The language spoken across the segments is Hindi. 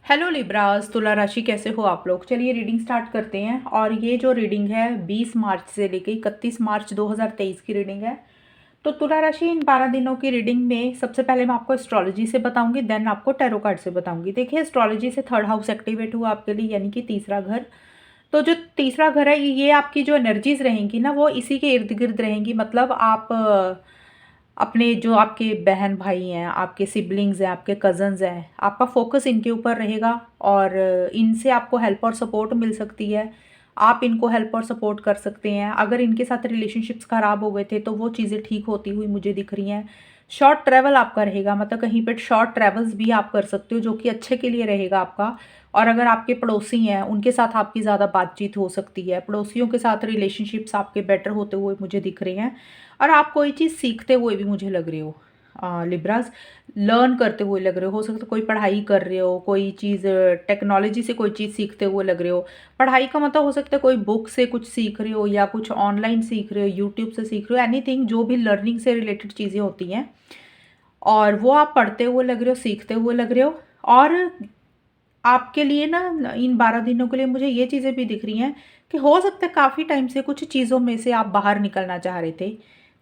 हेलो लिब्रास, तुला राशि कैसे हो आप लोग। चलिए रीडिंग स्टार्ट करते हैं। और ये जो रीडिंग है 20 मार्च से लेके 31 मार्च 2023 की रीडिंग है। तो तुला राशि इन 12 दिनों की रीडिंग में सबसे पहले मैं आपको एस्ट्रोलॉजी से बताऊंगी, देन आपको टैरो कार्ड से बताऊंगी। देखिए, एस्ट्रोलॉजी से थर्ड हाउस एक्टिवेट हुआ आपके लिए, यानी कि तीसरा घर। तो जो तीसरा घर है, ये आपकी जो एनर्जीज रहेंगी ना, वो इसी के इर्द गिर्द रहेंगी। मतलब आप अपने जो आपके बहन भाई हैं, आपके सिबलिंग्स हैं, आपके कज़न्स हैं, आपका फोकस इनके ऊपर रहेगा। और इनसे आपको हेल्प और सपोर्ट मिल सकती है। आप इनको हेल्प और सपोर्ट कर सकते हैं। अगर इनके साथ रिलेशनशिप्स ख़राब हो गए थे तो वो चीज़ें ठीक होती हुई मुझे दिख रही हैं। शॉर्ट ट्रैवल आपका रहेगा, मतलब कहीं पे शॉर्ट ट्रैवल्स भी आप कर सकते हो, जो कि अच्छे के लिए रहेगा आपका। और अगर आपके पड़ोसी हैं, उनके साथ आपकी ज़्यादा बातचीत हो सकती है। पड़ोसियों के साथ रिलेशनशिप्स आपके बेटर होते हुए मुझे दिख रहे हैं। और आप कोई चीज़ सीखते हुए भी मुझे लग रहे हो लिब्रास, लर्न करते हुए लग रहे हो सकता है कोई पढ़ाई कर रहे हो, कोई चीज़ टेक्नोलॉजी से कोई चीज़ सीखते हुए लग रहे हो। पढ़ाई का मतलब हो सकता है कोई बुक से कुछ सीख रहे हो, या कुछ ऑनलाइन सीख रहे हो, यूट्यूब से सीख रहे हो, एनीथिंग जो भी लर्निंग से रिलेटेड चीज़ें होती हैं, और वो आप पढ़ते हुए लग रहे हो, सीखते हुए लग रहे हो। और आपके लिए ना इन 12 दिनों के लिए मुझे ये चीज़ें भी दिख रही हैं कि हो सकता है काफ़ी टाइम से कुछ चीज़ों में से आप बाहर निकलना चाह रहे थे।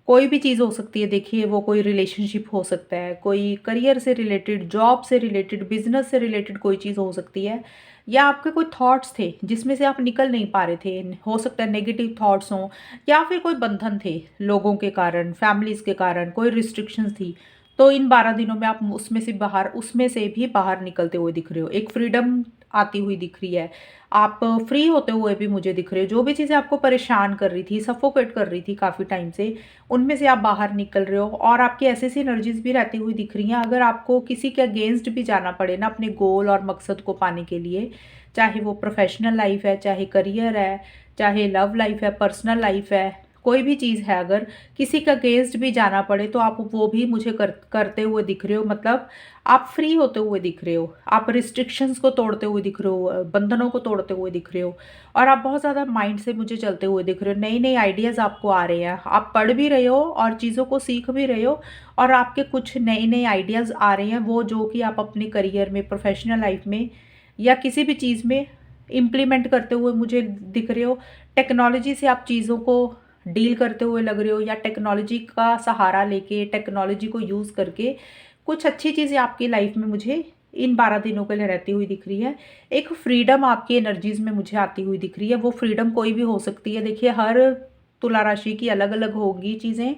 कोई भी चीज़ हो सकती है, देखिए वो कोई रिलेशनशिप हो सकता है, कोई करियर से रिलेटेड, जॉब से रिलेटेड, बिजनेस से रिलेटेड कोई चीज़ हो सकती है। या आपके कोई थॉट्स थे जिसमें से आप निकल नहीं पा रहे थे, हो सकता है नेगेटिव थॉट्स हों, या फिर कोई बंधन थे लोगों के कारण, फैमिलीज़ के कारण, कोई रिस्ट्रिक्शंस थी। तो इन 12 दिनों में आप उसमें से भी बाहर निकलते हुए दिख रहे हो। एक फ्रीडम आती हुई दिख रही है। आप फ्री होते हुए भी मुझे दिख रहे हो। जो भी चीज़ें आपको परेशान कर रही थी, सफोकेट कर रही थी काफ़ी टाइम से, उनमें से आप बाहर निकल रहे हो। और आपकी ऐसी-ऐसी एनर्जीज़ भी रहती हुई दिख रही हैं। अगर आपको किसी के अगेंस्ट भी जाना पड़े ना अपने गोल और मकसद को पाने के लिए, चाहे वो प्रोफ़ेशनल लाइफ़ है, चाहे करियर है, चाहे लव लाइफ़ है, पर्सनल लाइफ़ है, कोई भी चीज़ है, अगर किसी के अगेंस्ट भी जाना पड़े तो आप वो भी मुझे करते हुए दिख रहे हो। मतलब आप फ्री होते हुए दिख रहे हो, आप रिस्ट्रिक्शंस को तोड़ते हुए दिख रहे हो, बंधनों को तोड़ते हुए दिख रहे हो। और आप बहुत ज़्यादा माइंड से मुझे चलते हुए दिख रहे हो। नई नई आइडियाज़ आपको आ रहे हैं, आप पढ़ भी रहे हो और चीज़ों को सीख भी रहे हो। और आपके कुछ नए नए आइडियाज़ आ रहे हैं, वो जो कि आप अपने करियर में, प्रोफेशनल लाइफ में, या किसी भी चीज़ में इम्प्लीमेंट करते हुए मुझे दिख रहे हो। टेक्नोलॉजी से आप चीज़ों को डील करते हुए लग रहे हो, या टेक्नोलॉजी का सहारा लेके, टेक्नोलॉजी को यूज़ करके कुछ अच्छी चीज़ें आपकी लाइफ में मुझे इन 12 दिनों के लिए रहती हुई दिख रही है। एक फ्रीडम आपकी एनर्जीज़ में मुझे आती हुई दिख रही है। वो फ्रीडम कोई भी हो सकती है। देखिए, हर तुला राशि की अलग-अलग होगी चीज़ें।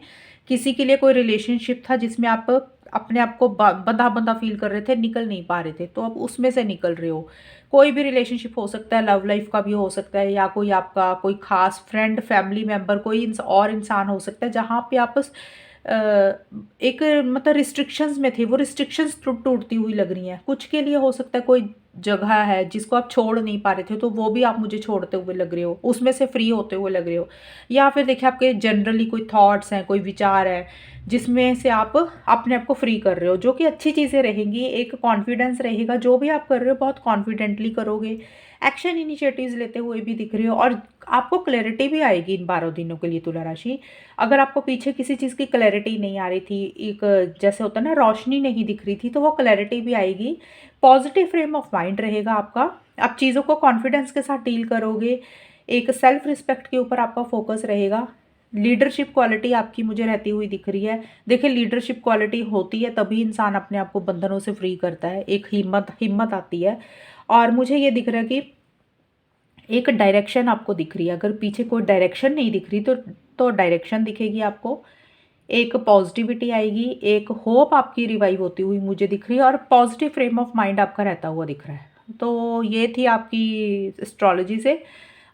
किसी के लिए कोई रिलेशनशिप था जिसमें आप अपने आप को बंधा-बंधा फ़ील कर रहे थे, निकल नहीं पा रहे थे, तो अब उसमें से निकल रहे हो। कोई भी रिलेशनशिप हो सकता है, लव लाइफ़ का भी हो सकता है, या कोई आपका कोई ख़ास फ्रेंड, फैमिली मेंबर, कोई और इंसान हो सकता है जहाँ पे आप एक मतलब रिस्ट्रिक्शंस में थे, वो रिस्ट्रिक्शंस टूटती हुई लग रही हैं। कुछ के लिए हो सकता है कोई जगह है जिसको आप छोड़ नहीं पा रहे थे, तो वो भी आप मुझे छोड़ते हुए लग रहे हो, उसमें से फ्री होते हुए लग रहे हो। या फिर देखिए, आपके जनरली कोई थॉट्स हैं, कोई विचार है जिसमें से आप अपने आप को फ्री कर रहे हो, जो कि अच्छी चीज़ें रहेंगी। एक कॉन्फिडेंस रहेगा, जो भी आप कर रहे हो बहुत कॉन्फिडेंटली करोगे। एक्शन इनिशिएटिव्स लेते हुए भी दिख रहे हो। और आपको क्लैरिटी भी आएगी इन 12 दिनों के लिए तुला राशि। अगर आपको पीछे किसी चीज़ की क्लैरिटी नहीं आ रही थी, एक जैसे होता है ना, रोशनी नहीं दिख रही थी, तो वो क्लैरिटी भी आएगी। पॉजिटिव फ्रेम ऑफ माइंड रहेगा आपका। आप चीज़ों को कॉन्फिडेंस के साथ डील करोगे। एक सेल्फ रिस्पेक्ट के ऊपर आपका फोकस रहेगा। लीडरशिप क्वालिटी आपकी मुझे रहती हुई दिख रही है। देखिए, लीडरशिप क्वालिटी होती है तभी इंसान अपने आप को बंधनों से फ्री करता है। एक हिम्मत हिम्मत आती है। और मुझे ये दिख रहा है कि एक डायरेक्शन आपको दिख रही है। अगर पीछे कोई डायरेक्शन नहीं दिख रही तो डायरेक्शन दिखेगी आपको। एक पॉजिटिविटी आएगी, एक होप आपकी रिवाइव होती हुई मुझे दिख रही है, और पॉजिटिव फ्रेम ऑफ माइंड आपका रहता हुआ दिख रहा है। तो ये थी आपकी एस्ट्रोलॉजी से।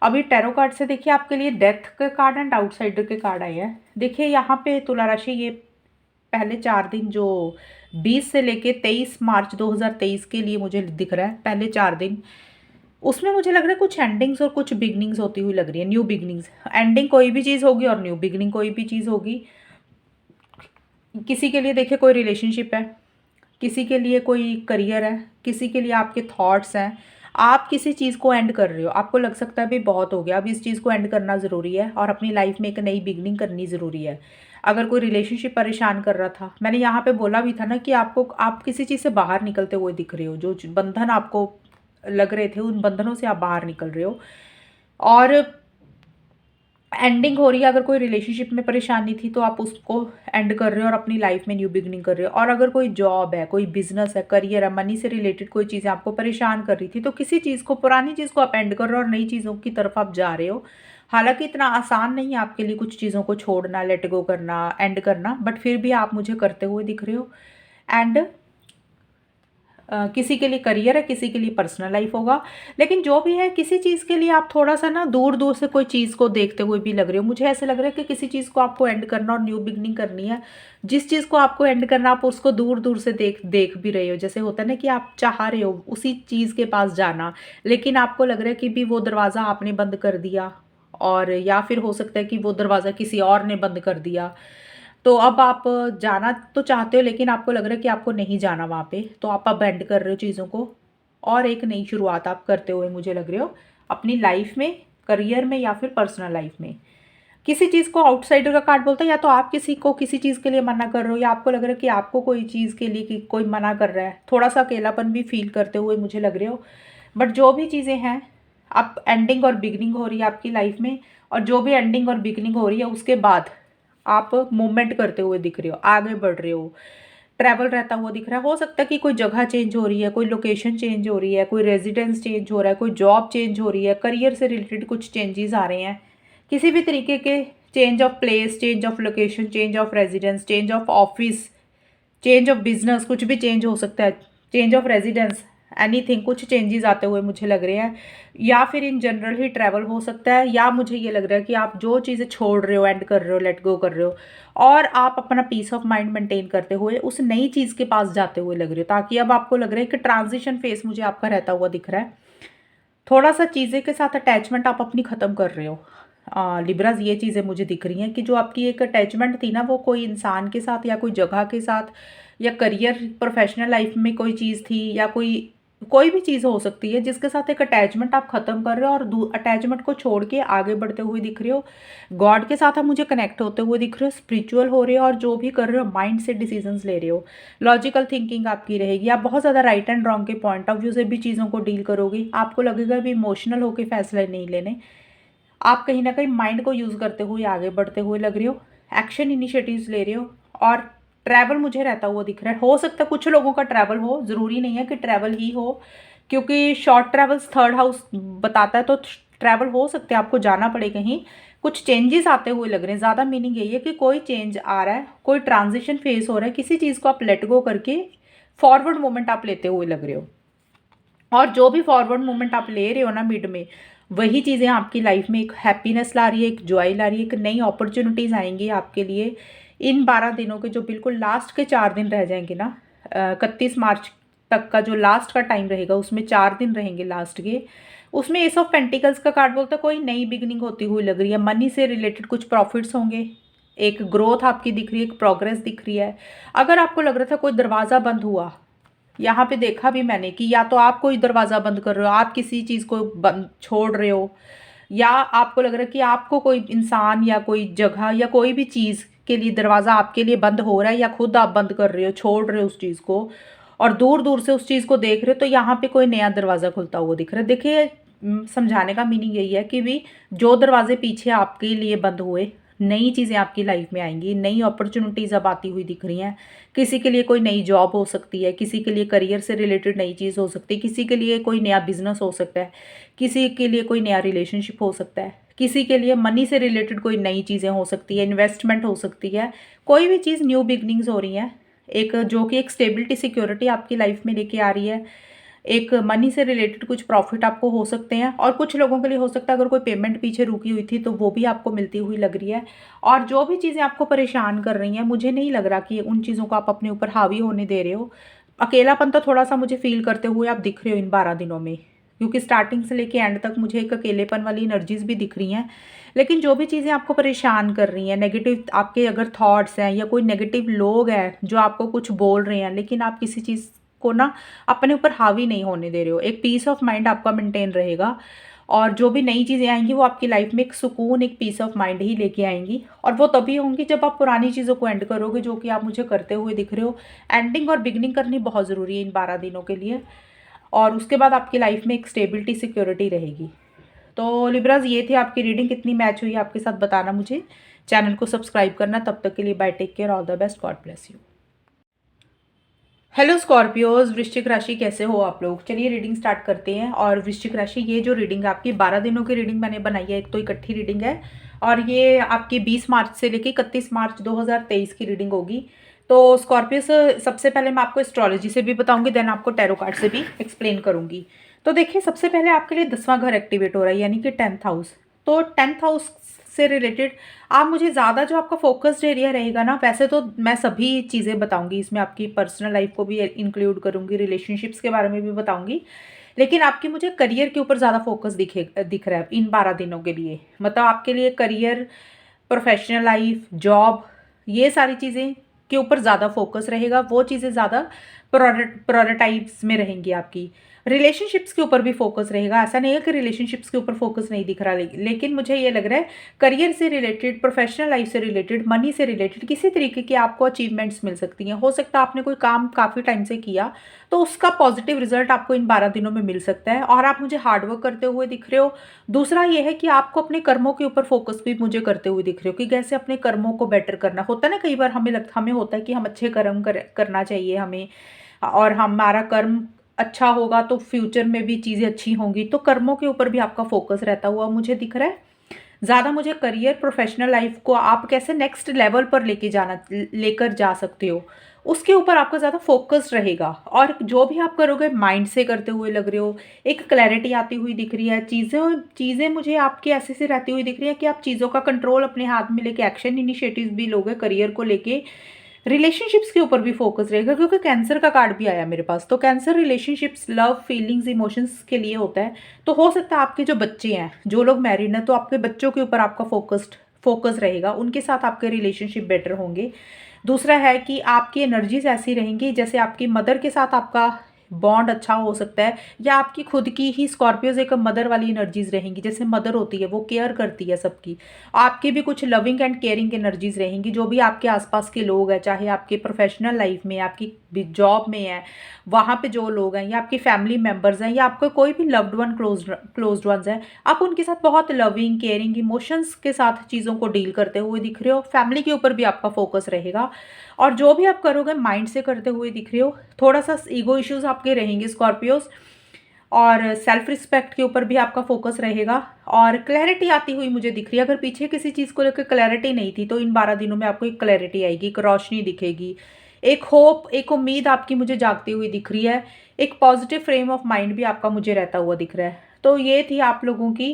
अभी टैरो कार्ड से देखिए, आपके लिए डेथ के कार्ड एंड आउटसाइडर के कार्ड आए हैं। देखिए, यहाँ पे तुला राशि, ये पहले 4 दिन जो 20 से लेके 23 मार्च 2023 के लिए मुझे दिख रहा है, पहले 4 दिन, उसमें मुझे लग रहा है कुछ एंडिंग्स और कुछ बिगनिंग्स होती हुई लग रही है। न्यू बिगनिंग्स, एंडिंग कोई भी चीज़ होगी और न्यू बिगनिंग कोई भी चीज़ होगी। किसी के लिए देखिए कोई रिलेशनशिप है, किसी के लिए कोई करियर है, किसी के लिए आपके थॉट्स हैं। आप किसी चीज़ को एंड कर रहे हो, आपको लग सकता है अभी बहुत हो गया, अब इस चीज़ को एंड करना ज़रूरी है और अपनी लाइफ में एक नई बिगनिंग करनी ज़रूरी है। अगर कोई रिलेशनशिप परेशान कर रहा था, मैंने यहाँ पे बोला भी था ना कि आपको आप किसी चीज़ से बाहर निकलते हुए दिख रहे हो, जो बंधन आपको लग रहे थे उन बंधनों से आप बाहर निकल रहे हो। और एंडिंग हो रही है, अगर कोई रिलेशनशिप में परेशानी थी तो आप उसको एंड कर रहे हो और अपनी लाइफ में न्यू बिगनिंग कर रहे हो। और अगर कोई जॉब है, कोई बिजनेस है, करियर है, मनी से रिलेटेड कोई चीज़ें आपको परेशान कर रही थी, तो किसी चीज़ को, पुरानी चीज़ को आप एंड कर रहे हो और नई चीज़ों की तरफ आप जा रहे हो। हालांकि इतना आसान नहीं है आपके लिए कुछ चीज़ों को छोड़ना, लेट गो करना, एंड करना, बट फिर भी आप मुझे करते हुए दिख रहे हो। एंड किसी के लिए करियर है, किसी के लिए पर्सनल लाइफ होगा, लेकिन जो भी है किसी चीज़ के लिए आप थोड़ा सा ना दूर दूर से कोई चीज़ को देखते हुए भी लग रहे हो। मुझे ऐसे लग रहा है कि किसी चीज़ को आपको एंड करना और न्यू बिगनिंग करनी है। जिस चीज़ को आपको एंड करना, आप उसको दूर दूर से देख देख भी रहे हो। जैसे होता है ना कि आप चाह रहे हो उसी चीज़ के पास जाना, लेकिन आपको लग रहा है कि भी वो दरवाज़ा आपने बंद कर दिया, और या फिर हो सकता है कि वो दरवाज़ा किसी और ने बंद कर दिया। तो अब आप जाना तो चाहते हो, लेकिन आपको लग रहा है कि आपको नहीं जाना वहाँ पे, तो आप अब बेंड कर रहे हो चीज़ों को और एक नई शुरुआत आप करते हुए मुझे लग रहे हो अपनी लाइफ में, करियर में या फिर पर्सनल लाइफ में। किसी चीज़ को आउटसाइडर का कार्ड बोलता है, या तो आप किसी को किसी चीज़ के लिए मना कर रहे हो, या आपको लग रहा है कि आपको कोई चीज़ के लिए कि कोई मना कर रहा है। थोड़ा सा अकेलापन भी फील करते हुए मुझे लग रहे हो। बट जो भी चीज़ें हैं, अब एंडिंग और बिगनिंग हो रही है आपकी लाइफ में, और जो भी एंडिंग और बिगनिंग हो रही है उसके बाद आप मूवमेंट करते हुए दिख रहे हो, आगे बढ़ रहे हो, ट्रैवल रहता हुआ दिख रहा है। हो सकता है कि कोई जगह चेंज हो रही है, कोई लोकेशन चेंज हो रही है, कोई रेजिडेंस चेंज हो रहा है, कोई जॉब चेंज हो रही है, करियर से रिलेटेड कुछ चेंजेस आ रहे हैं। किसी भी तरीके के change of place, change of location, change of residence, change of office, change of business, कुछ भी चेंज हो सकता है, चेंज ऑफ रेजिडेंस, एनीथिंग, कुछ चेंजेस आते हुए मुझे लग रहे हैं। या फिर इन जनरल ही ट्रैवल हो सकता है, या मुझे ये लग रहा है कि आप जो चीज़ें छोड़ रहे हो, एंड कर रहे हो, लेट गो कर रहे हो, और आप अपना पीस ऑफ माइंड मेंटेन करते हुए उस नई चीज़ के पास जाते हुए लग रहे हो, ताकि अब आपको लग रहा है कि ट्रांजिशन फेस मुझे आपका रहता हुआ दिख रहा है। थोड़ा सा चीज़ें के साथ अटैचमेंट आप अपनी ख़त्म कर रहे हो। लिब्राज, ये चीज़ें मुझे दिख रही हैं कि जो आपकी एक अटैचमेंट थी ना, वो कोई इंसान के साथ या कोई जगह के साथ, या करियर प्रोफेशनल लाइफ में कोई चीज़ थी, या कोई कोई भी चीज़ हो सकती है जिसके साथ एक अटैचमेंट आप ख़त्म कर रहे हो और अटैचमेंट को छोड़ के आगे बढ़ते हुए दिख रहे हो। गॉड के साथ आप मुझे कनेक्ट होते हुए दिख रहे हो, स्पिरिचुअल हो रहे हो, और जो भी कर रहे हो माइंड से डिसीजंस ले रहे हो। लॉजिकल थिंकिंग आपकी रहेगी, आप बहुत ज़्यादा राइट एंड रॉन्ग के पॉइंट ऑफ व्यू से भी चीज़ों को डील करोगे। आपको लगेगा भी इमोशनल होकर फैसले नहीं लेने, आप कहीं ना कहीं माइंड को यूज़ करते हुए आगे बढ़ते हुए लग रहे हो, एक्शन इनिशिएटिव्स ले रहे हो। और ट्रैवल मुझे रहता हुआ दिख रहा है। हो सकता है कुछ लोगों का ट्रैवल हो, ज़रूरी नहीं है कि ट्रैवल ही हो, क्योंकि शॉर्ट ट्रैवल्स थर्ड हाउस बताता है, तो ट्रैवल हो सकते हैं, आपको जाना पड़े कहीं, कुछ चेंजेस आते हुए लग रहे हैं। ज़्यादा मीनिंग यही है कि कोई चेंज आ रहा है, कोई ट्रांजिशन फेस हो रहा है, किसी चीज़ को आप लेट गो करके फॉरवर्ड मोमेंट आप लेते हुए लग रहे हो। और जो भी फॉरवर्ड मोमेंट आप ले रहे हो ना मिड में, वही चीज़ें आपकी लाइफ में एक हैप्पीनेस ला रही है, एक जॉय ला रही है, एक नई अपॉर्चुनिटीज़ आएंगी आपके लिए इन 12 दिनों के, जो बिल्कुल लास्ट के 4 दिन रह जाएंगे ना, 31 मार्च तक का जो लास्ट का टाइम रहेगा, उसमें 4 दिन रहेंगे लास्ट के। उसमें एस ऑफ पेंटिकल्स का कार्ड बोलता है कोई नई बिगनिंग होती हुई लग रही है। मनी से रिलेटेड कुछ प्रॉफिट्स होंगे, एक ग्रोथ आपकी दिख रही है, एक प्रोग्रेस दिख रही है। अगर आपको लग रहा था कोई दरवाज़ा बंद हुआ, यहाँ पे देखा भी मैंने कि या तो आप कोई दरवाज़ा बंद कर रहे हो, आप किसी चीज़ को बंद छोड़ रहे हो, या आपको लग रहा है कि आपको कोई इंसान या कोई जगह या कोई भी चीज़ के लिए दरवाज़ा आपके लिए बंद हो रहा है, या खुद आप बंद कर रहे हो, छोड़ रहे हो उस चीज़ को, और दूर दूर से उस चीज़ को देख रहे हो, तो यहाँ पे कोई नया दरवाज़ा खुलता हुआ दिख रहा है। देखिए, समझाने का मीनिंग यही है कि भी जो दरवाजे पीछे आपके लिए बंद हुए, नई चीज़ें आपकी लाइफ में आएंगी, नई अपॉर्चुनिटीज़ अब आती हुई दिख रही हैं। किसी के लिए कोई नई जॉब हो सकती है, किसी के लिए करियर से रिलेटेड नई चीज़ हो सकती है, किसी के लिए कोई नया बिजनेस हो सकता है, किसी के लिए कोई नया रिलेशनशिप हो सकता है, किसी के लिए मनी से रिलेटेड कोई नई चीज़ें हो सकती है, इन्वेस्टमेंट हो सकती है, कोई भी चीज़ न्यू बिगनिंग्स हो रही हैं, एक जो कि एक स्टेबिलिटी सिक्योरिटी आपकी लाइफ में लेके आ रही है। एक मनी से रिलेटेड कुछ प्रॉफिट आपको हो सकते हैं, और कुछ लोगों के लिए हो सकता है अगर कोई पेमेंट पीछे रुकी हुई थी तो वो भी आपको मिलती हुई लग रही है। और जो भी चीज़ें आपको परेशान कर रही हैं, मुझे नहीं लग रहा कि उन चीज़ों को आप अपने ऊपर हावी होने दे रहे हो। अकेलापन तो थोड़ा सा मुझे फील करते हुए आप दिख रहे हो इन 12 दिनों में, क्योंकि स्टार्टिंग से लेके एंड तक मुझे एक अकेलेपन वाली एनर्जीज भी दिख रही हैं। लेकिन जो भी चीज़ें आपको परेशान कर रही हैं, नेगेटिव आपके अगर थॉट्स हैं, या कोई नेगेटिव लोग हैं जो आपको कुछ बोल रहे हैं, लेकिन आप किसी चीज़ को ना अपने ऊपर हावी नहीं होने दे रहे हो, एक पीस ऑफ माइंड आपका मेंटेन रहेगा। और जो भी नई चीज़ें आएंगी वो आपकी लाइफ में एक सुकून, एक पीस ऑफ माइंड ही लेके आएंगी। और वो तभी होंगी जब आप पुरानी चीज़ों को एंड करोगे, जो कि आप मुझे करते हुए दिख रहे हो। एंडिंग और बिगनिंग करनी बहुत ज़रूरी है इन 12 दिनों के लिए, और उसके बाद आपकी लाइफ में एक स्टेबिलिटी, सिक्योरिटी रहेगी। तो लिब्राज, ये थी आपकी रीडिंग। कितनी मैच हुई आपके साथ बताना मुझे, चैनल को सब्सक्राइब करना। तब तक के लिए bye, take care, all the best, God bless you. Hello Scorpios, वृश्चिक राशि कैसे हो आप लोग। चलिए रीडिंग स्टार्ट करते हैं। और वृश्चिक राशि, ये जो रीडिंग है आपकी 12 दिनों की रीडिंग मैंने बनाई है, एक तो इकट्ठी रीडिंग है, और ये आपकी 20 मार्च से लेकर 31 मार्च 2023 की रीडिंग होगी। तो स्कॉर्पियोस, सबसे पहले मैं आपको एस्ट्रोलॉजी से भी बताऊंगी, देन आपको टैरो कार्ड से भी एक्सप्लेन करूंगी। तो देखिए, सबसे पहले आपके लिए 10वां घर एक्टिवेट हो रहा है, यानी कि 10th हाउस। तो 10th हाउस से रिलेटेड आप मुझे ज़्यादा जो आपका फोकस्ड एरिया रहेगा ना, वैसे तो मैं सभी चीज़ें बताऊंगी इसमें, आपकी पर्सनल लाइफ को भी इंक्लूड करूंगी, रिलेशनशिप्स के बारे में भी बताऊंगी, लेकिन आपकी मुझे करियर के ऊपर ज़्यादा फोकस दिख रहा है इन 12 दिनों के लिए। मतलब आपके लिए करियर, प्रोफेशनल लाइफ, जॉब, ये सारी चीज़ें के ऊपर ज़्यादा फोकस रहेगा। वो चीज़ें ज़्यादा प्रायोरिटाइज में रहेंगी आपकी। रिलेशनशिप्स के ऊपर भी फोकस रहेगा, ऐसा नहीं है कि रिलेशनशिप्स के ऊपर फोकस नहीं दिख रहा, लेकिन मुझे ये लग रहा है करियर से रिलेटेड, प्रोफेशनल लाइफ से रिलेटेड, मनी से रिलेटेड किसी तरीके की आपको अचीवमेंट्स मिल सकती हैं। हो सकता है आपने कोई काम काफ़ी टाइम से किया, तो उसका पॉजिटिव रिजल्ट आपको इन 12 दिनों में मिल सकता है, और आप मुझे हार्डवर्क करते हुए दिख रहे हो। दूसरा ये है कि आपको अपने कर्मों के ऊपर फोकस भी मुझे करते हुए दिख रहे हो, कि कैसे अपने कर्मों को बेटर करना। होता है ना, कई बार हमें होता है कि हम अच्छे कर्म करना चाहिए हमें, और हमारा कर्म अच्छा होगा तो फ्यूचर में भी चीज़ें अच्छी होंगी। तो कर्मों के ऊपर भी आपका फोकस रहता हुआ मुझे दिख रहा है। ज़्यादा मुझे करियर, प्रोफेशनल लाइफ को आप कैसे नेक्स्ट लेवल पर लेकर जा सकते हो, उसके ऊपर आपका ज़्यादा फोकस रहेगा। और जो भी आप करोगे माइंड से करते हुए लग रहे हो, एक क्लैरिटी आती हुई दिख रही है। चीज़ें मुझे आपकी ऐसे से रहती हुई दिख रही है कि आप चीज़ों का कंट्रोल अपने हाथ में लेके एक्शन इनिशिएटिव भी लोगे करियर को लेके। रिलेशनशिप्स के ऊपर भी फोकस रहेगा, क्योंकि कैंसर का कार्ड भी आया मेरे पास। तो cancer relationships, love, feelings, emotions के लिए होता है। तो हो सकता है आपके जो बच्चे हैं, जो लोग मैरिड हैं, तो आपके बच्चों के ऊपर आपका फोकस रहेगा, उनके साथ आपके रिलेशनशिप बेटर होंगे। दूसरा है कि आपकी एनर्जीज ऐसी रहेंगी, जैसे आपकी मदर के साथ आपका बॉन्ड अच्छा हो सकता है, या आपकी खुद की ही स्कॉर्पियोज एक मदर वाली एनर्जीज रहेंगी। जैसे मदर होती है, वो केयर करती है सबकी। आपकी भी कुछ लविंग एंड केयरिंग एनर्जीज रहेंगी। जो भी आपके आसपास के लोग हैं, चाहे आपके प्रोफेशनल लाइफ में, आपकी जॉब में है, वहाँ पे जो लोग हैं, या आपके फैमिली मेम्बर्स हैं, या आपका कोई भी लव्ड वन, क्लोज्ड वंस हैं, आप उनके साथ बहुत लविंग, केयरिंग, इमोशंस के साथ चीज़ों को डील करते हुए दिख रहे हो। फैमिली के ऊपर भी आपका फोकस रहेगा, और जो भी आप करोगे माइंड से करते हुए दिख रहे हो। थोड़ा सा ईगो इश्यूज आपके रहेंगे स्कॉर्पियोज, और सेल्फ रिस्पेक्ट के ऊपर भी आपका फोकस रहेगा। और क्लैरिटी आती हुई मुझे दिख रही है। अगर पीछे किसी चीज़ को लेकर क्लैरिटी नहीं थी, तो इन 12 दिनों में आपको एक क्लैरिटी आएगी, एक रोशनी दिखेगी, एक होप, एक उम्मीद आपकी मुझे जागती हुई दिख रही है। एक पॉजिटिव फ्रेम ऑफ माइंड भी आपका मुझे रहता हुआ दिख रहा है। तो ये थी आप लोगों की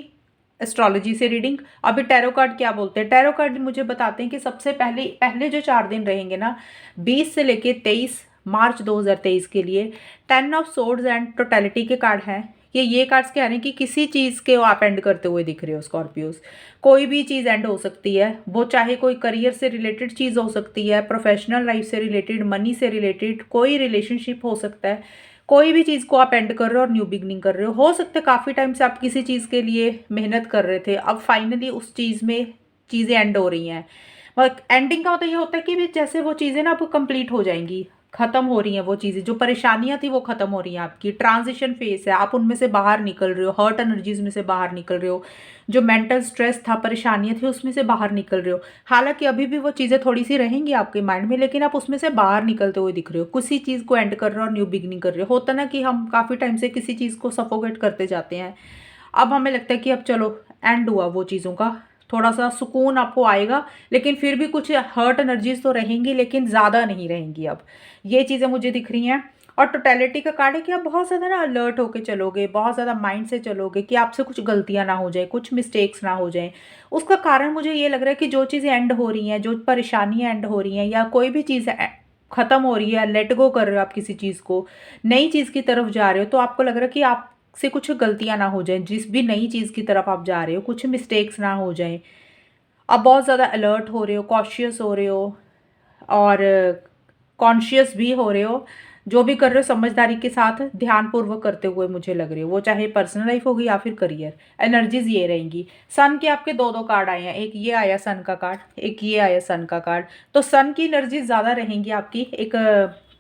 एस्ट्रोलॉजी से रीडिंग। अभी टैरो कार्ड क्या बोलते हैं। टैरो कार्ड मुझे बताते हैं कि सबसे पहले पहले जो 4 दिन रहेंगे ना, 20 से लेके 23 मार्च 2023 के लिए 10 ऑफ सोर्ड्स एंड टोटलिटी के कार्ड हैं। ये कार्ड्स कह रहे हैं कि किसी चीज़ के आप एंड करते हुए दिख रहे हो स्कॉर्पियोस। कोई भी चीज़ एंड हो सकती है, वो चाहे कोई करियर से रिलेटेड चीज़ हो सकती है, प्रोफेशनल लाइफ से रिलेटेड, मनी से रिलेटेड, कोई रिलेशनशिप हो सकता है। कोई भी चीज़ को आप एंड कर रहे हो और न्यू बिगनिंग कर रहे हो सकता है काफ़ी टाइम से आप किसी चीज़ के लिए मेहनत कर रहे थे, अब फाइनली उस चीज़ में चीज़ें एंड हो रही हैं। एंडिंग का मतलब ये होता है कि भी जैसे वो चीज़ें ना अब कंप्लीट हो जाएंगी, खत्म हो रही हैं वो चीज़ें, जो परेशानियां थी वो खत्म हो रही हैं। आपकी ट्रांजिशन फेस है, आप उनमें से बाहर निकल रहे हो, हर्ट एनर्जीज में से बाहर निकल रहे हो, जो मेंटल स्ट्रेस था, परेशानियां थी, उसमें से बाहर निकल रहे हो। हालांकि अभी भी वो चीज़ें थोड़ी सी रहेंगी आपके माइंड में, लेकिन आप उसमें से बाहर निकलते हुए दिख रहे हो, किसी चीज़ को एंड कर रहे हो और न्यू बिगनिंग कर रहे हो। होता ना कि हम काफ़ी टाइम से किसी चीज़ को सफोकेट करते जाते हैं, अब हमें लगता है कि अब चलो एंड हुआ वो चीज़ों का, थोड़ा सा सुकून आपको आएगा। लेकिन फिर भी कुछ हर्ट एनर्जीज तो रहेंगी, लेकिन ज़्यादा नहीं रहेंगी। अब ये चीज़ें मुझे दिख रही हैं। और टोटलिटी का कार्ड है कि आप बहुत ज़्यादा ना अलर्ट होके चलोगे, बहुत ज़्यादा माइंड से चलोगे, कि आपसे कुछ गलतियां ना हो जाए, कुछ मिस्टेक्स ना हो जाए। उसका कारण मुझे ये लग रहा है कि जो चीज़ें एंड हो रही हैं, जो परेशानियां एंड हो रही हैं, या कोई भी चीज़ खत्म हो रही है, लेट गो कर रहे हो आप किसी चीज़ को, नई चीज़ की तरफ जा रहे हो, तो आपको लग रहा है कि आप से कुछ गलतियां ना हो जाएं, जिस भी नई चीज़ की तरफ आप जा रहे हो कुछ मिस्टेक्स ना हो जाएं। आप बहुत ज़्यादा अलर्ट हो रहे हो, कॉशियस हो रहे हो, और कॉन्शियस भी हो रहे हो। जो भी कर रहे हो समझदारी के साथ ध्यानपूर्वक करते हुए मुझे लग रही हो, वो चाहे पर्सनल लाइफ होगी या फिर करियर। एनर्जीज ये रहेंगी। सन के आपके दो दो कार्ड आए हैं, एक ये आया सन का कार्ड, एक ये आया सन का कार्ड। तो सन की एनर्जीज ज़्यादा रहेंगी आपकी, एक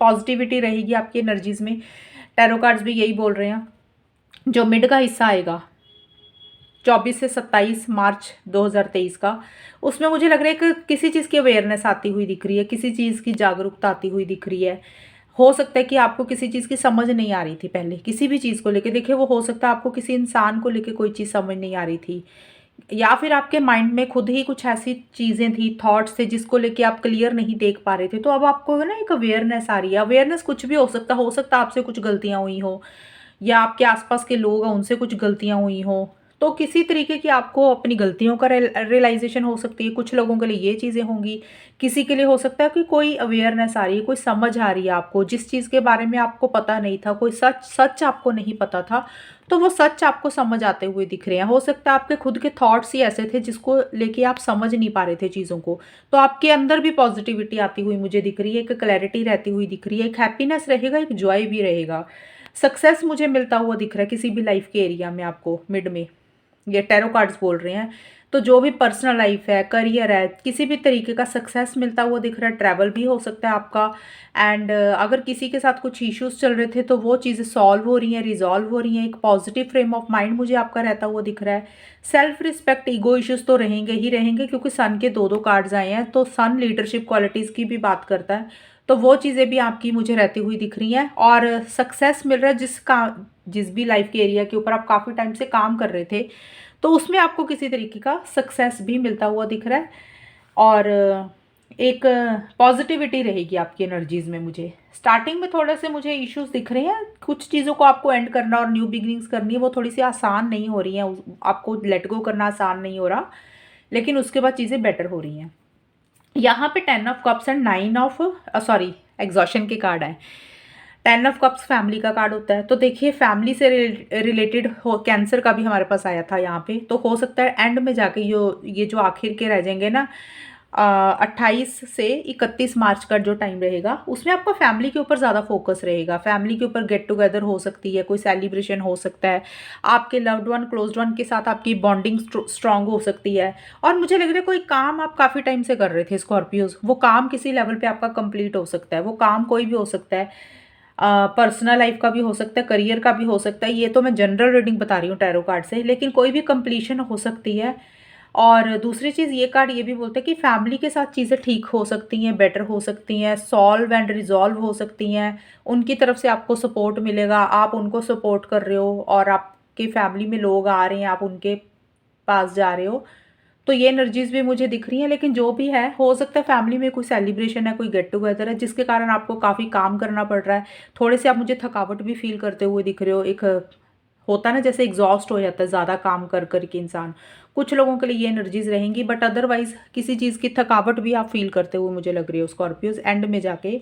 पॉजिटिविटी रहेगी आपकी एनर्जीज में। टैरो कार्ड्स भी यही बोल रहे हैं। जो मिड का हिस्सा आएगा 24 से 27 मार्च 2023 का, उसमें मुझे लग रहा है कि किसी चीज़ की अवेयरनेस आती हुई दिख रही है, किसी चीज़ की जागरूकता आती हुई दिख रही है। हो सकता है कि आपको किसी चीज़ की समझ नहीं आ रही थी पहले, किसी भी चीज़ को लेके। देखिए, वो हो सकता है आपको किसी इंसान को लेके कोई चीज़ समझ नहीं आ रही थी, या फिर आपके माइंड में खुद ही कुछ ऐसी चीज़ें थी, थॉट्स थे जिसको लेके आप क्लियर नहीं देख पा रहे थे। तो अब आपको ना एक अवेयरनेस आ रही है। अवेयरनेस कुछ भी हो सकता है आपसे कुछ गलतियाँ हुई हो, या आपके आसपास के लोग हैं उनसे कुछ गलतियाँ हुई हो। तो किसी तरीके की आपको अपनी गलतियों का रियलाइजेशन हो सकती है। कुछ लोगों के लिए ये चीज़ें होंगी, किसी के लिए हो सकता है कि कोई अवेयरनेस आ रही है, कोई समझ आ रही है आपको, जिस चीज़ के बारे में आपको पता नहीं था, कोई सच सच आपको नहीं पता था, तो वो सच आपको समझ आते हुए दिख रहे हैं। हो सकता है आपके खुद के थॉट्स ही ऐसे थे जिसको लेके आप समझ नहीं पा रहे थे चीज़ों को। तो आपके अंदर भी पॉजिटिविटी आती हुई मुझे दिख रही है, एक क्लैरिटी रहती हुई दिख रही है, एक हैप्पीनेस रहेगा, एक जॉय भी रहेगा। सक्सेस मुझे मिलता हुआ दिख रहा है किसी भी लाइफ के एरिया में आपको मिड में, ये टैरो कार्ड्स बोल रहे हैं। तो जो भी पर्सनल लाइफ है, करियर है, किसी भी तरीके का सक्सेस मिलता हुआ दिख रहा है। ट्रैवल भी हो सकता है आपका। एंड अगर किसी के साथ कुछ इश्यूज चल रहे थे तो वो चीज़ें सॉल्व हो रही हैं, रिजॉल्व हो रही हैं। एक पॉजिटिव फ्रेम ऑफ माइंड मुझे आपका रहता हुआ दिख रहा है। सेल्फ रिस्पेक्ट, ईगो इश्यूज तो रहेंगे ही रहेंगे, क्योंकि सन के दो दो कार्ड्स आए हैं। तो सन लीडरशिप क्वालिटीज़ की भी बात करता है, तो वो चीज़ें भी आपकी मुझे रहती हुई दिख रही हैं। और सक्सेस मिल रहा है जिस भी लाइफ के एरिया के ऊपर आप काफ़ी टाइम से काम कर रहे थे, तो उसमें आपको किसी तरीके का सक्सेस भी मिलता हुआ दिख रहा है। और एक पॉजिटिविटी रहेगी आपकी एनर्जीज़ में। मुझे स्टार्टिंग में थोड़े से मुझे इश्यूज दिख रहे हैं, कुछ चीज़ों को आपको एंड करना और न्यू बिगिनिंग्स करनी है, वो थोड़ी सी आसान नहीं हो रही हैं, आपको लेट गो करना आसान नहीं हो रहा, लेकिन उसके बाद चीज़ें बेटर हो रही हैं। यहाँ पे 10 of cups and 9 of exhaustion के कार्ड है। 10 ऑफ कप्स फैमिली का कार्ड होता है। तो देखिए, फैमिली से रिलेटेड हो, कैंसर का भी हमारे पास आया था यहाँ पे। तो हो सकता है एंड में जाके ये जो आखिर के रह जाएंगे ना, 28 से 31 मार्च का जो टाइम रहेगा, उसमें आपका फैमिली के ऊपर ज़्यादा फोकस रहेगा। फैमिली के ऊपर गेट टुगेदर हो सकती है, कोई सेलिब्रेशन हो सकता है, आपके लव्ड वन, क्लोज्ड वन के साथ आपकी बॉन्डिंग स्ट्रांग हो सकती है। और मुझे लग रहा है कोई काम आप काफ़ी टाइम से कर रहे थे स्कॉर्पियोज, वो काम किसी लेवल पे आपका कंप्लीट हो सकता है। वो काम कोई भी हो सकता है, पर्सनल लाइफ का भी हो सकता है, करियर का भी हो सकता है। ये तो मैं जनरल रीडिंग बता रही हूँ टैरो कार्ड से, लेकिन कोई भी कंप्लीशन हो सकती है। और दूसरी चीज़, ये कार्ड ये भी बोलते हैं कि फैमिली के साथ चीज़ें ठीक हो सकती हैं, बेटर हो सकती हैं, सॉल्व एंड रिजॉल्व हो सकती हैं। उनकी तरफ से आपको सपोर्ट मिलेगा, आप उनको सपोर्ट कर रहे हो, और आपकी फैमिली में लोग आ रहे हैं, आप उनके पास जा रहे हो। तो ये एनर्जीज भी मुझे दिख रही हैं। लेकिन जो भी है, हो सकता है फैमिली में कोई सेलिब्रेशन है, कोई गेट टुगेदर है, जिसके कारण आपको काफ़ी काम करना पड़ रहा है। थोड़े से आप मुझे थकावट भी फील करते हुए दिख रहे हो। एक होता ना, जैसे एग्जॉस्ट हो जाता है ज़्यादा काम कर के इंसान। कुछ लोगों के लिए ये एनर्जीज रहेंगी, बट अदरवाइज किसी चीज़ की थकावट भी आप फील करते हुए मुझे लग रही हो स्कॉर्पियोज एंड में जाके।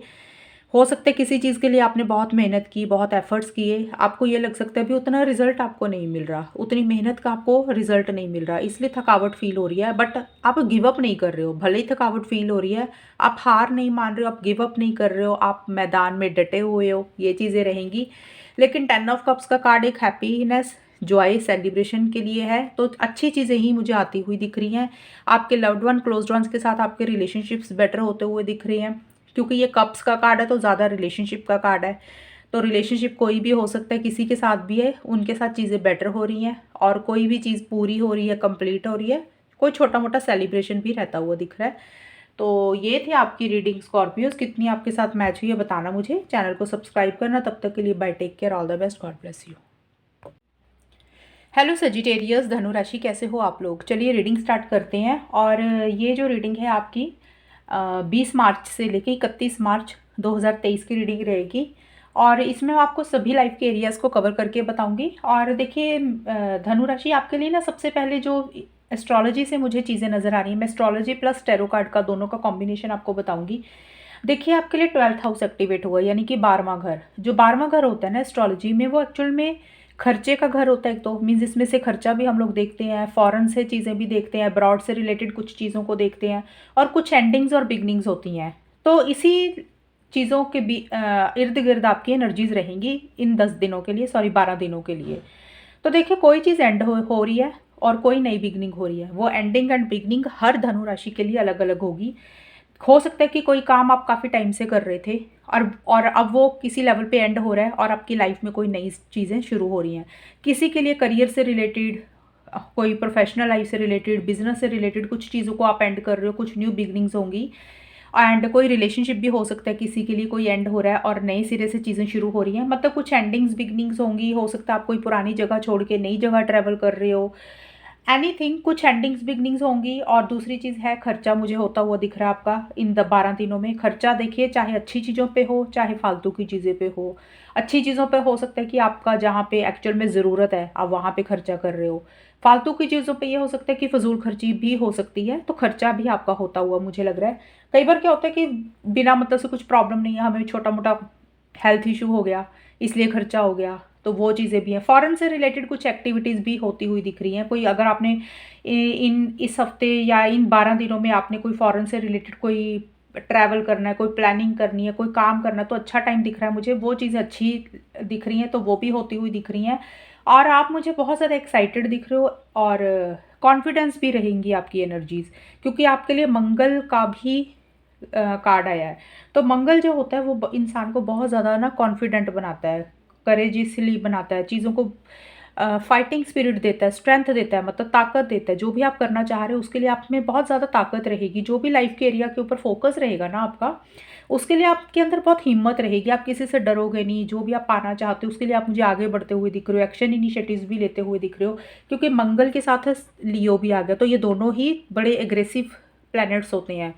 हो सकता है किसी चीज़ के लिए आपने बहुत मेहनत की, बहुत एफर्ट्स किए, आपको ये लग सकता है भी उतना रिजल्ट आपको नहीं मिल रहा, उतनी मेहनत का आपको रिजल्ट नहीं मिल रहा, इसलिए थकावट फील हो रही है। बट आप गिव अप नहीं कर रहे हो, भले ही थकावट फील हो रही है, आप हार नहीं मान रहे हो, आप गिव अप नहीं कर रहे हो, आप मैदान में डटे हुए हो। ये चीज़ें रहेंगी। लेकिन 10 ऑफ कप्स का कार्ड एक हैप्पीनेस, जॉय, सेलिब्रेशन के लिए है। तो अच्छी चीज़ें ही मुझे आती हुई दिख रही हैं। आपके लव्ड वन, क्लोज्ड वंस के साथ आपके रिलेशनशिप्स बेटर होते हुए दिख रहे हैं, क्योंकि ये कप्स का कार्ड है तो ज़्यादा रिलेशनशिप का कार्ड है। तो रिलेशनशिप कोई भी हो सकता है, किसी के साथ भी है, उनके साथ चीज़ें बेटर हो रही हैं, और कोई भी चीज़ पूरी हो रही है, कंप्लीट हो रही है। कोई छोटा मोटा सेलिब्रेशन भी रहता हुआ दिख रहा है। तो ये थे आपकी रीडिंग स्कॉर्पियोज। कितनी आपके साथ मैच हुई है बताना मुझे। चैनल को सब्सक्राइब करना। तब तक के लिए bye, take care, all the best, God bless you. Hello Sagittarius, धनु राशि, कैसे हो आप लोग। चलिए रीडिंग स्टार्ट करते हैं। और ये जो रीडिंग है आपकी 20 मार्च से लेके 31 मार्च 2023 की रीडिंग रहेगी। और इसमें मैं आपको सभी लाइफ के एरियाज़ को कवर करके बताऊंगी। और देखिए, धनु राशि आपके लिए ना, सबसे पहले जो एस्ट्रोलॉजी से मुझे चीज़ें नज़र आ रही हैं, मैं एस्ट्रोलॉजी प्लस टैरो कार्ड का दोनों का कॉम्बिनेशन आपको बताऊंगी। देखिए, आपके लिए 12th हाउस एक्टिवेट हुआ, यानी कि 12वां घर। जो 12वां घर होता है ना एस्ट्रोलॉजी में, वो एक्चुअल में खर्चे का घर होता है। तो मीन्स इसमें से खर्चा भी हम लोग देखते हैं, फॉरेन से चीज़ें भी देखते हैं, अब्रॉड से रिलेटेड कुछ चीज़ों को देखते हैं, और कुछ एंडिंग्स और बिगनिंग्स होती हैं। तो इसी चीज़ों के भी इर्द गिर्द आपकी एनर्जीज रहेंगी इन 10 दिनों के लिए, सॉरी 12 दिनों के लिए। तो देखिए कोई चीज़ एंड हो रही है और कोई नई बिगनिंग हो रही है। वो एंडिंग एंड बिगनिंग हर धनु राशि के लिए अलग अलग होगी। हो सकता है कि कोई काम आप काफ़ी टाइम से कर रहे थे और अब वो किसी लेवल पे एंड हो रहा है और आपकी लाइफ में कोई नई चीज़ें शुरू हो रही हैं। किसी के लिए करियर से रिलेटेड, कोई प्रोफेशनल लाइफ से रिलेटेड, बिजनेस से रिलेटेड कुछ चीज़ों को आप एंड कर रहे हो, कुछ न्यू बिगनिंग्स होंगी। एंड कोई रिलेशनशिप भी हो सकता है, किसी के लिए कोई एंड हो रहा है और नए सिरे से चीज़ें शुरू हो रही हैं। मतलब कुछ एंडिंग्स बिगनिंग्स होंगी। हो सकता है आप कोई पुरानी जगह छोड़ के नई जगह ट्रैवल कर रहे हो। एनीथिंग, कुछ एंडिंग्स बिगनिंग्स होंगी। और दूसरी चीज़ है खर्चा मुझे होता हुआ दिख रहा है आपका इन 12 दिनों में। खर्चा देखिए चाहे अच्छी चीज़ों पे हो चाहे फालतू की चीज़ें पे हो। अच्छी चीज़ों पे हो सकता है कि आपका जहाँ पे एक्चुअल में ज़रूरत है आप वहाँ पे खर्चा कर रहे हो। फालतू की चीज़ों पे ये हो सकता है कि फजूल खर्ची भी हो सकती है। तो खर्चा भी आपका होता हुआ मुझे लग रहा है। कई बार क्या होता है कि बिना मतलब से कुछ प्रॉब्लम नहीं है, हमें छोटा मोटा हेल्थ इशू हो गया इसलिए खर्चा हो गया, तो वो चीज़ें भी हैं। फ़ॉरेन से रिलेटेड कुछ एक्टिविटीज़ भी होती हुई दिख रही हैं। कोई अगर आपने इन इस हफ्ते या इन 12 दिनों में आपने कोई फ़ॉरेन से रिलेटेड कोई ट्रैवल करना है, कोई प्लानिंग करनी है, कोई काम करना है, तो अच्छा टाइम दिख रहा है मुझे। वो चीज़ें अच्छी दिख रही हैं, तो वो भी होती हुई दिख रही हैं। और आप मुझे बहुत ज़्यादा एक्साइटेड दिख रहे हो और कॉन्फिडेंस भी रहेंगी आपकी एनर्जीज़, क्योंकि आपके लिए मंगल का भी कार्ड आया है। तो मंगल जो होता है वो इंसान को बहुत ज़्यादा ना कॉन्फिडेंट बनाता है, करेजियसली बनाता है, चीज़ों को फाइटिंग स्पिरिट देता है, स्ट्रेंथ देता है, मतलब ताकत देता है। जो भी आप करना चाह रहे हो उसके लिए आप में बहुत ज़्यादा ताकत रहेगी। जो भी लाइफ के एरिया के ऊपर फोकस रहेगा ना आपका, उसके लिए आपके अंदर बहुत हिम्मत रहेगी। आप किसी से डरोगे नहीं। जो भी आप पाना चाहते हो उसके लिए आप मुझे आगे बढ़ते हुए दिख रहे हो, एक्शन इनिशिएटिव्स भी लेते हुए दिख रहे हो। क्योंकि मंगल के साथ लियो भी आ गया, तो ये दोनों ही बड़े एग्रेसिव प्लैनेट्स होते हैं।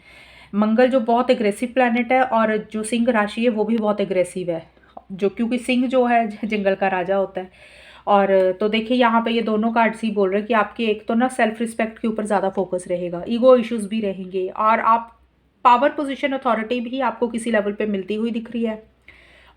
मंगल जो बहुत एग्रेसिव प्लैनेट है और जो सिंह राशि है वो भी बहुत एग्रेसिव है, जो क्योंकि सिंह जो है जंगल का राजा होता है। और तो देखिए यहाँ पे ये दोनों कार्ड्स ही बोल रहे हैं कि आपके एक तो ना सेल्फ रिस्पेक्ट के ऊपर ज़्यादा फोकस रहेगा, ईगो इश्यूज भी रहेंगे, और आप पावर पोजीशन अथॉरिटी भी आपको किसी लेवल पे मिलती हुई दिख रही है।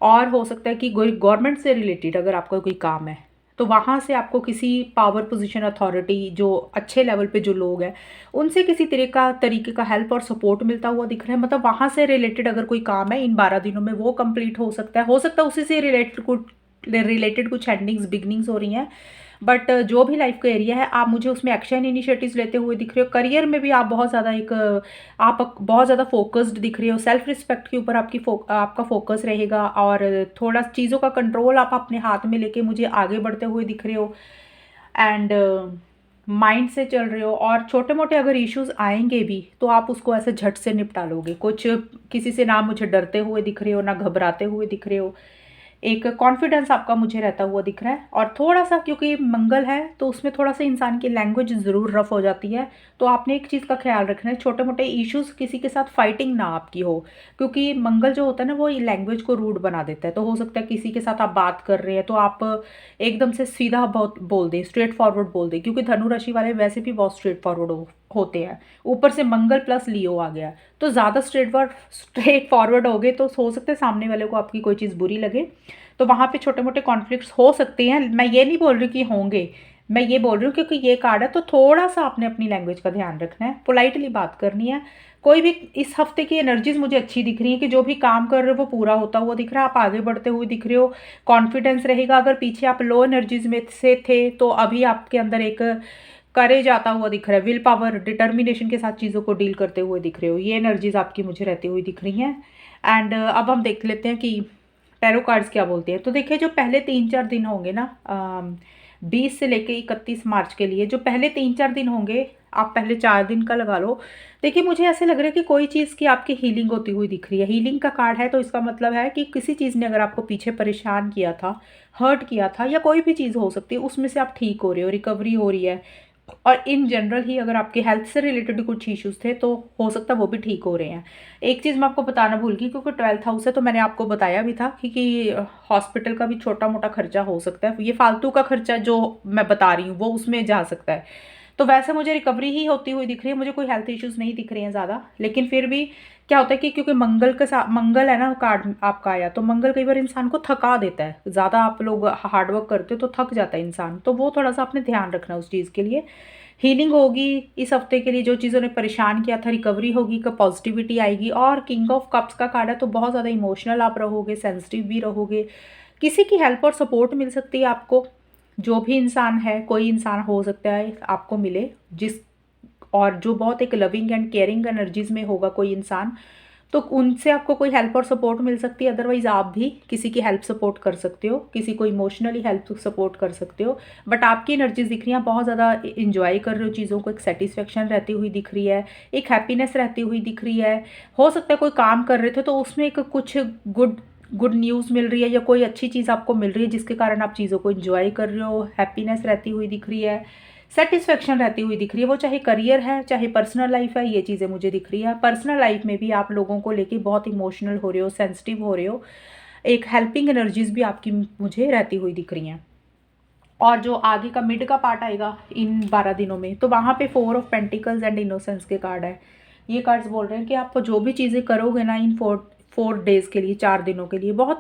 और हो सकता है कि गवर्नमेंट से रिलेटेड अगर आपका कोई काम है तो वहाँ से आपको किसी पावर पोजीशन अथॉरिटी, जो अच्छे लेवल पे जो लोग हैं, उनसे किसी तरीके का हेल्प और सपोर्ट मिलता हुआ दिख रहा है। मतलब वहाँ से रिलेटेड अगर कोई काम है इन 12 दिनों में वो कंप्लीट हो सकता है। उसी से रिलेटेड कुछ एंडिंग्स बिगनिंग्स हो रही हैं। बट जो भी लाइफ का एरिया है आप मुझे उसमें एक्शन इनिशिएटिव्स लेते हुए दिख रहे हो। करियर में भी आप बहुत ज़्यादा आप बहुत ज़्यादा फोकस्ड दिख रहे हो। सेल्फ रिस्पेक्ट के ऊपर आपका फोकस रहेगा और थोड़ा चीज़ों का कंट्रोल आप अपने हाथ में लेके मुझे आगे बढ़ते हुए दिख रहे हो। एंड माइंड से चल रहे हो, और छोटे मोटे अगर इश्यूज आएंगे भी तो आप उसको ऐसे झट से निपटा लोगे। कुछ किसी से ना मुझे डरते हुए दिख रहे हो ना घबराते हुए दिख रहे हो। एक कॉन्फिडेंस आपका मुझे रहता हुआ दिख रहा है। और थोड़ा सा क्योंकि मंगल है तो उसमें थोड़ा सा इंसान की लैंग्वेज ज़रूर रफ हो जाती है। तो आपने एक चीज़ का ख्याल रखना है, छोटे मोटे इश्यूज किसी के साथ फाइटिंग ना आपकी हो, क्योंकि मंगल जो होता है ना वो लैंग्वेज को रूड बना देता है। तो हो सकता है किसी के साथ आप बात कर रहे हैं तो आप एकदम से सीधा बहुत बोल दें, स्ट्रेट फॉरवर्ड बोल दें, क्योंकि धनु राशि वाले वैसे भी बहुत स्ट्रेट फॉरवर्ड होते हैं। ऊपर से मंगल प्लस लियो आ गया, तो ज़्यादा स्ट्रेट फॉरवर्ड हो गए तो हो सकता है सामने वाले को आपकी कोई चीज़ बुरी लगे। तो वहाँ पे छोटे मोटे कॉन्फ्लिक्ट्स हो सकते हैं। मैं ये नहीं बोल रही कि होंगे, मैं ये बोल रही हूँ क्योंकि ये कार्ड है तो थोड़ा सा आपने अपनी लैंग्वेज का ध्यान रखना है, पोलाइटली बात करनी है। कोई भी इस हफ्ते की एनर्जीज मुझे अच्छी दिख रही है कि जो भी काम कर रहे हो वो पूरा होता हुआ दिख रहा है, आप आगे बढ़ते हुए दिख रहे हो, कॉन्फिडेंस रहेगा। अगर पीछे आप लो एनर्जीज में से थे तो अभी आपके अंदर एक करेज आता हुआ दिख रहा है, विल पावर, डिटर्मिनेशन के साथ चीज़ों को डील करते हुए दिख रहे हो। ये एनर्जीज आपकी मुझे रहती हुई दिख रही हैं। एंड अब हम देख लेते हैं कि टैरो कार्ड्स क्या बोलते हैं। तो देखिए जो पहले 3-4 दिन होंगे ना, 20 से लेके 31 मार्च के लिए जो पहले 3-4 दिन होंगे, आप पहले 4 दिन का लगा लो। देखिए मुझे ऐसे लग रहा है कि कोई चीज़ की आपकी हीलिंग होती हुई दिख रही है। हीलिंग का कार्ड है तो इसका मतलब है कि किसी चीज़ ने अगर आपको पीछे परेशान किया था, हर्ट किया था, या कोई भी चीज़ हो सकती है, उसमें से आप ठीक हो रहे हो, रिकवरी हो रही है। और इन जनरल ही अगर आपके हेल्थ से रिलेटेड कुछ इश्यूज थे तो हो सकता है वो भी ठीक हो रहे हैं। एक चीज़ मैं आपको बताना भूल गई, क्योंकि 12th हाउस है तो मैंने आपको बताया भी था कि हॉस्पिटल का भी छोटा मोटा खर्चा हो सकता है। ये फालतू का खर्चा जो मैं बता रही हूँ वो उसमें जा सकता है। तो वैसे मुझे रिकवरी ही होती हुई दिख रही है, मुझे कोई हेल्थ इश्यूज नहीं दिख रहे हैं ज़्यादा। लेकिन फिर भी क्या होता है कि क्योंकि मंगल के साथ मंगल है ना कार्ड आपका आया, तो मंगल कई बार इंसान को थका देता है। ज़्यादा आप लोग हार्डवर्क करते हो तो थक जाता है इंसान, तो वो थोड़ा सा आपने ध्यान रखना उस चीज़ के लिए। हीलिंग होगी इस हफ्ते के लिए, जो चीज़ों ने परेशान किया था रिकवरी होगी, का पॉजिटिविटी आएगी। और किंग ऑफ कप्स का कार्ड है, तो बहुत ज़्यादा इमोशनल आप रहोगे, सेंसिटिव भी रहोगे। किसी की हेल्प और सपोर्ट मिल सकती है आपको, जो भी इंसान है, कोई इंसान हो सकता है आपको मिले जिस, और जो बहुत एक लविंग एंड केयरिंग एनर्जीज में होगा कोई इंसान, तो उनसे आपको कोई हेल्प और सपोर्ट मिल सकती है। अदरवाइज आप भी किसी की हेल्प सपोर्ट कर सकते हो, किसी को इमोशनली हेल्प सपोर्ट कर सकते हो। बट आपकी एनर्जीज दिख रही हैं, बहुत ज़्यादा इंजॉय कर रहे हो चीज़ों को, एक सेटिस्फेक्शन रहती हुई दिख रही है, एक हैप्पीनेस रहती हुई दिख रही है। हो सकता है कोई काम कर रहे थे तो उसमें एक कुछ गुड गुड न्यूज़ मिल रही है, या कोई अच्छी चीज़ आपको मिल रही है जिसके कारण आप चीज़ों को इंजॉय कर रहे हो, हैप्पीनेस रहती हुई दिख रही है, सेटिस्फेक्शन रहती हुई दिख रही है। वो चाहे करियर है चाहे पर्सनल लाइफ है, ये चीज़ें मुझे दिख रही है। पर्सनल लाइफ में भी आप लोगों को लेके बहुत इमोशनल हो रहे हो, सेंसिटिव हो रहे हो, एक हेल्पिंग एनर्जीज भी आपकी मुझे रहती हुई दिख रही हैं। और जो आगे का मिड का पार्ट आएगा इन 12 दिनों में, तो वहाँ पे 4 ऑफ पेंटिकल्स एंड इनोसेंस के कार्ड है। ये कार्ड्स बोल रहे हैं कि आप जो भी चीज़ें करोगे ना इन 4 डेज के लिए, 4 दिनों के लिए, बहुत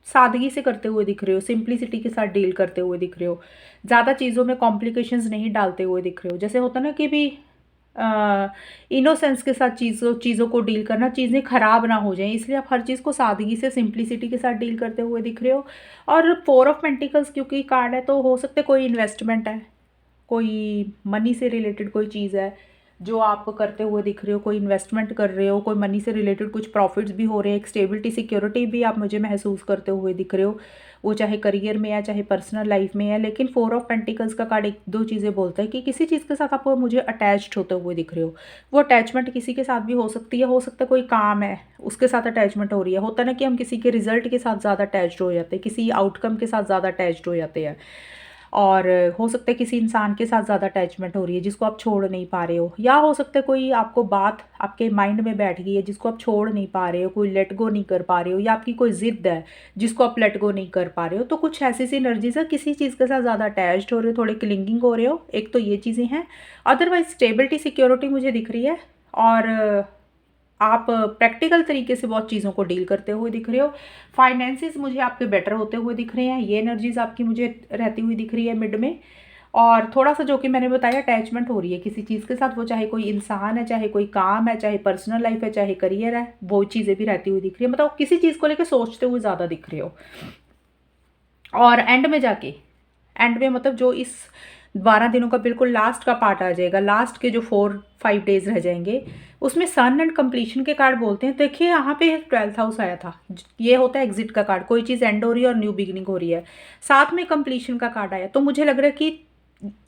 सादगी से करते हुए दिख रहे हो, सिंप्लिसिटी के साथ डील करते हुए दिख रहे हो, ज़्यादा चीज़ों में कॉम्प्लिकेशंस नहीं डालते हुए दिख रहे हो। जैसे होता ना कि भी इनोसेंस के साथ चीज़ों को डील करना, चीज़ें ख़राब ना हो जाएं, इसलिए आप हर चीज़ को सादगी से सिंप्लिसिटी के साथ डील करते हुए दिख रहे हो। और 4 ऑफ पेंटिकल्स क्योंकि कार्ड है, तो हो सकता है कोई इन्वेस्टमेंट है, कोई मनी से रिलेटेड कोई चीज़ है जो आप करते हुए दिख रहे हो, कोई इन्वेस्टमेंट कर रहे हो, कोई मनी से रिलेटेड कुछ प्रॉफिट्स भी हो रहे हैं, एक स्टेबिलिटी सिक्योरिटी भी आप मुझे महसूस करते हुए दिख रहे हो, वो चाहे करियर में है चाहे पर्सनल लाइफ में है। लेकिन 4 ऑफ पेंटिकल्स का कार्ड एक दो चीज़ें बोलता है कि किसी चीज़ के साथ आप मुझे अटैच्ड होते हुए दिख रहे हो। वो अटैचमेंट किसी के साथ भी हो सकती है, हो सकता है कोई काम है उसके साथ अटैचमेंट हो रही है। होता है ना कि हम किसी के रिजल्ट के साथ ज़्यादा अटैच्ड हो जाते हैं, किसी आउटकम के साथ ज़्यादा अटैच्ड हो जाते हैं। और हो सकता है किसी इंसान के साथ ज़्यादा अटैचमेंट हो रही है जिसको आप छोड़ नहीं पा रहे हो, या हो सकता है कोई आपको बात आपके माइंड में बैठ गई है जिसको आप छोड़ नहीं पा रहे हो, कोई लेट गो नहीं कर पा रहे हो, या आपकी कोई ज़िद है जिसको आप लेट गो नहीं कर पा रहे हो। तो कुछ ऐसी सी एनर्जीज है, किसी चीज़ के साथ ज़्यादा अटैच्ड हो रहे हो, थोड़े क्लिंगिंग हो रहे हो, एक तो ये चीज़ें हैं। अदरवाइज स्टेबिलिटी सिक्योरिटी मुझे दिख रही है, और आप प्रैक्टिकल तरीके से बहुत चीज़ों को डील करते हुए दिख रहे हो। फाइनेंसिस मुझे आपके बेटर होते हुए दिख रहे हैं, ये एनर्जीज आपकी मुझे रहती हुई दिख रही है मिड में। और थोड़ा सा जो कि मैंने बताया अटैचमेंट हो रही है किसी चीज़ के साथ, वो चाहे कोई इंसान है, चाहे कोई काम है, चाहे पर्सनल लाइफ है, चाहे करियर है, वो चीज़ें भी रहती हुई दिख रही है। मतलब किसी चीज़ को लेकर सोचते हुए ज़्यादा दिख रहे हो। और एंड में मतलब जो इस 12 दिनों का बिल्कुल लास्ट का पार्ट आ जाएगा, लास्ट के जो 4-5 डेज रह जाएंगे, उसमें सन एंड कंप्लीशन के कार्ड बोलते हैं। देखिए यहाँ पे 12th हाउस आया था, ये होता है एग्जिट का कार्ड, कोई चीज़ एंड हो रही है और न्यू बिगिनिंग हो रही है। साथ में कंप्लीशन का कार्ड आया, तो मुझे लग रहा है कि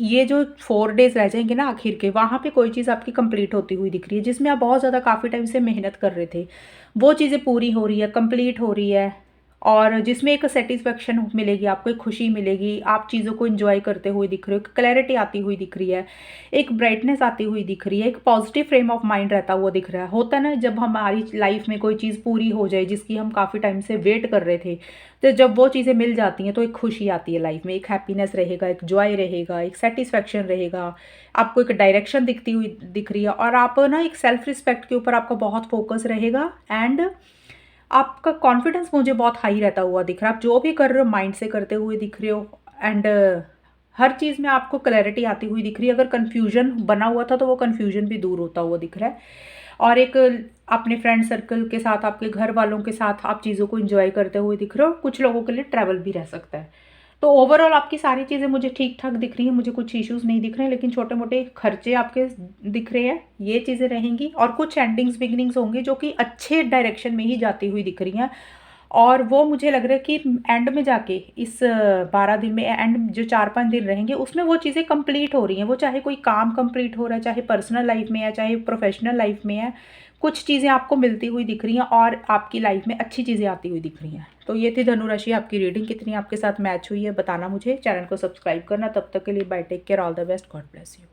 ये जो 4 डेज रह जाएंगे ना आखिर के, वहाँ पे कोई चीज़ आपकी कंप्लीट होती हुई दिख रही है, जिसमें आप बहुत ज़्यादा काफ़ी टाइम से मेहनत कर रहे थे, वो चीज़ें पूरी हो रही है, कंप्लीट हो रही है। और जिसमें एक सेटिस्फेक्शन मिलेगी आपको, एक खुशी मिलेगी, आप चीज़ों को एंजॉय करते हुए दिख रहे हो, क्लैरिटी आती हुई दिख रही है, एक ब्राइटनेस आती हुई दिख रही है, एक पॉजिटिव फ्रेम ऑफ माइंड रहता हुआ दिख रहा है। होता है ना जब हमारी लाइफ में कोई चीज़ पूरी हो जाए जिसकी हम काफ़ी टाइम से वेट कर रहे थे, तो जब वो चीज़ें मिल जाती हैं तो एक खुशी आती है लाइफ में, एक हैप्पीनेस रहेगा, एक जॉय रहेगा, एक सेटिस्फेक्शन रहेगा, आपको एक डायरेक्शन दिखती हुई दिख रही है। और आप ना एक सेल्फ रिस्पेक्ट के ऊपर आपका बहुत फोकस रहेगा, एंड आपका कॉन्फिडेंस मुझे बहुत हाई रहता हुआ दिख रहा है। आप जो भी कर रहे हो माइंड से करते हुए दिख रहे हो, एंड हर चीज़ में आपको क्लैरिटी आती हुई दिख रही है। अगर कन्फ्यूजन बना हुआ था तो वो कन्फ्यूजन भी दूर होता हुआ दिख रहा है। और एक अपने फ्रेंड सर्कल के साथ, आपके घर वालों के साथ आप चीज़ों को एंजॉय करते हुए दिख रहे हो। कुछ लोगों के लिए ट्रैवल भी रह सकता है। तो ओवरऑल आपकी सारी चीज़ें मुझे ठीक ठाक दिख रही हैं, मुझे कुछ इश्यूज़ नहीं दिख रहे हैं, लेकिन छोटे मोटे खर्चे आपके दिख रहे हैं, ये चीज़ें रहेंगी। और कुछ एंडिंग्स बिगिनिंग्स होंगी जो कि अच्छे डायरेक्शन में ही जाती हुई दिख रही हैं। और वो मुझे लग रहा है कि एंड में जाके इस 12 दिन में, एंड जो 4-5 दिन रहेंगे उसमें वो चीज़ें कंप्लीट हो रही हैं। वो चाहे कोई काम कंप्लीट हो रहा है, चाहे पर्सनल लाइफ में है, चाहे प्रोफेशनल लाइफ में है, कुछ चीज़ें आपको मिलती हुई दिख रही हैं और आपकी लाइफ में अच्छी चीज़ें आती हुई दिख रही हैं। तो ये थी धनु राशि, आपकी रीडिंग कितनी आपके साथ मैच हुई है बताना मुझे, चैनल को सब्सक्राइब करना। तब तक के लिए bye, take care, all the best, God bless you.